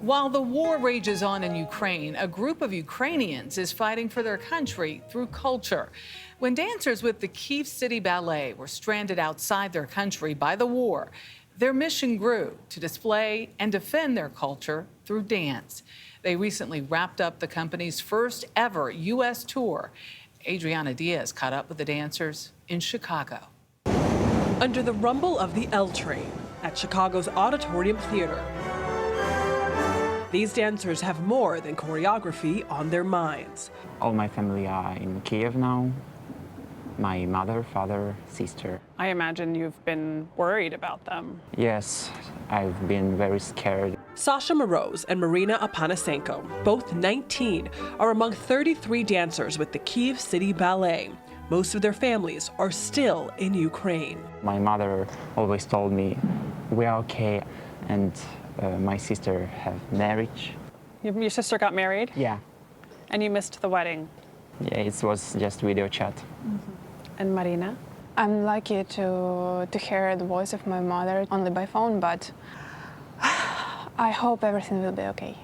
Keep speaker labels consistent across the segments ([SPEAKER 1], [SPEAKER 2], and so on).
[SPEAKER 1] While the war rages on in Ukraine, a group of Ukrainians is fighting for their country through culture. When dancers with the Kyiv City Ballet were stranded outside their country by the war, their mission grew to display and defend their culture through dance. They recently wrapped up the company's first ever U.S. tour. Adriana Diaz caught up with the dancers in Chicago.
[SPEAKER 2] Under the rumble of the L train at Chicago's Auditorium Theater, these dancers have more than choreography on their minds.
[SPEAKER 3] All my family are in Kyiv now. My mother, father, sister.
[SPEAKER 4] I imagine you've been worried about them.
[SPEAKER 3] Yes, I've been very scared.
[SPEAKER 2] Sasha Moroz and Marina Apanasenko, both 19, are among 33 dancers with the Kyiv City Ballet. Most of their families are still in Ukraine.
[SPEAKER 3] My mother always told me, we are okay, and my sister have marriage.
[SPEAKER 4] Your sister got married?
[SPEAKER 3] Yeah.
[SPEAKER 4] And you missed the wedding?
[SPEAKER 3] Yeah, it was just video chat.
[SPEAKER 4] And Marina?
[SPEAKER 5] I'm lucky to hear the voice of my mother only by phone, but I hope everything will be okay.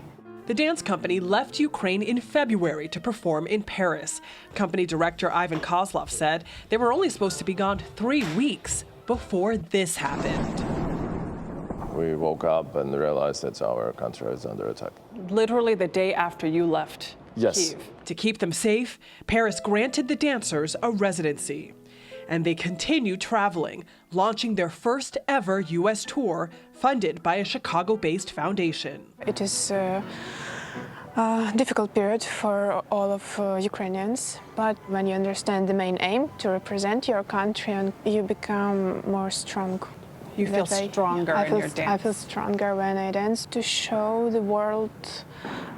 [SPEAKER 2] The dance company left Ukraine in February to perform in Paris. Company director Ivan Kozlov said they were only supposed to be gone 3 weeks before this happened.
[SPEAKER 6] We woke up and realized that our country is under attack.
[SPEAKER 4] Literally the day after you left
[SPEAKER 6] Yes.
[SPEAKER 4] Kyiv.
[SPEAKER 2] To keep them safe, Paris granted the dancers a residency. And they continue traveling, launching their first ever U.S. tour funded by a Chicago-based foundation.
[SPEAKER 5] It is a difficult period for all of Ukrainians, but when you understand the main aim to represent your country, and you become more strong.
[SPEAKER 4] You feel stronger in your dance.
[SPEAKER 5] I feel stronger when I dance to show the world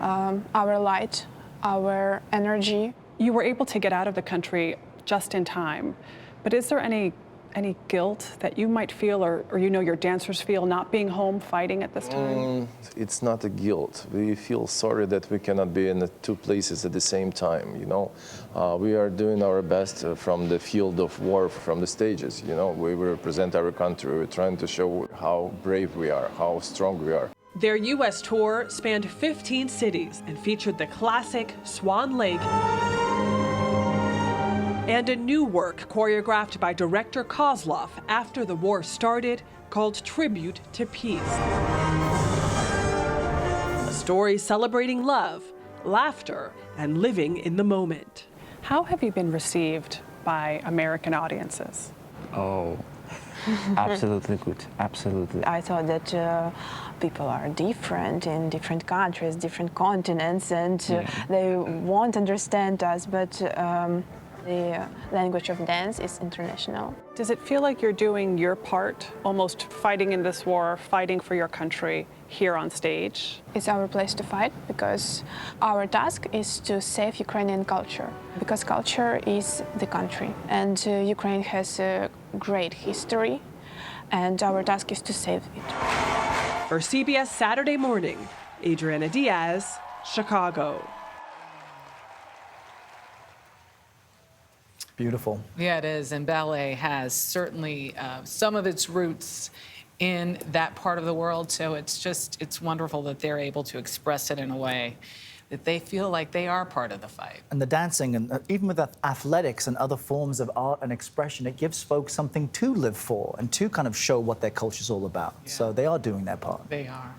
[SPEAKER 5] our light, our energy.
[SPEAKER 4] You were able to get out of the country just in time, but is there any guilt that you might feel or you know your dancers feel not being home fighting at this time?
[SPEAKER 6] It's not a guilt. We feel sorry that we cannot be in the two places at the same time, you know. We are doing our best from the field of war, from the stages, you know. We represent our country. We're trying to show how brave we are, how strong we are.
[SPEAKER 2] Their U.S. tour spanned 15 cities and featured the classic Swan Lake and a new work choreographed by director Kozlov after the war started called Tribute to Peace. A story celebrating love, laughter, and living in the moment.
[SPEAKER 4] How have you been received by American audiences?
[SPEAKER 3] Oh, absolutely good, absolutely.
[SPEAKER 5] I thought that people are different in different countries, different continents, and they won't understand us, but the language of dance is international.
[SPEAKER 4] Does it feel like you're doing your part, almost fighting in this war, fighting for your country here on stage?
[SPEAKER 5] It's our place to fight because our task is to save Ukrainian culture, because culture is the country, and Ukraine has a great history, and our task is to save it.
[SPEAKER 2] For CBS Saturday Morning, Adriana Diaz, Chicago.
[SPEAKER 7] Beautiful.
[SPEAKER 1] Yeah, it is. And ballet has certainly some of its roots in that part of the world. So it's wonderful that they're able to express it in a way that they feel like they are part of the fight.
[SPEAKER 7] And the dancing, and even with athletics and other forms of art and expression, it gives folks something to live for and to kind of show what their culture's all about.
[SPEAKER 1] Yeah.
[SPEAKER 7] So they are doing their part.
[SPEAKER 1] They are.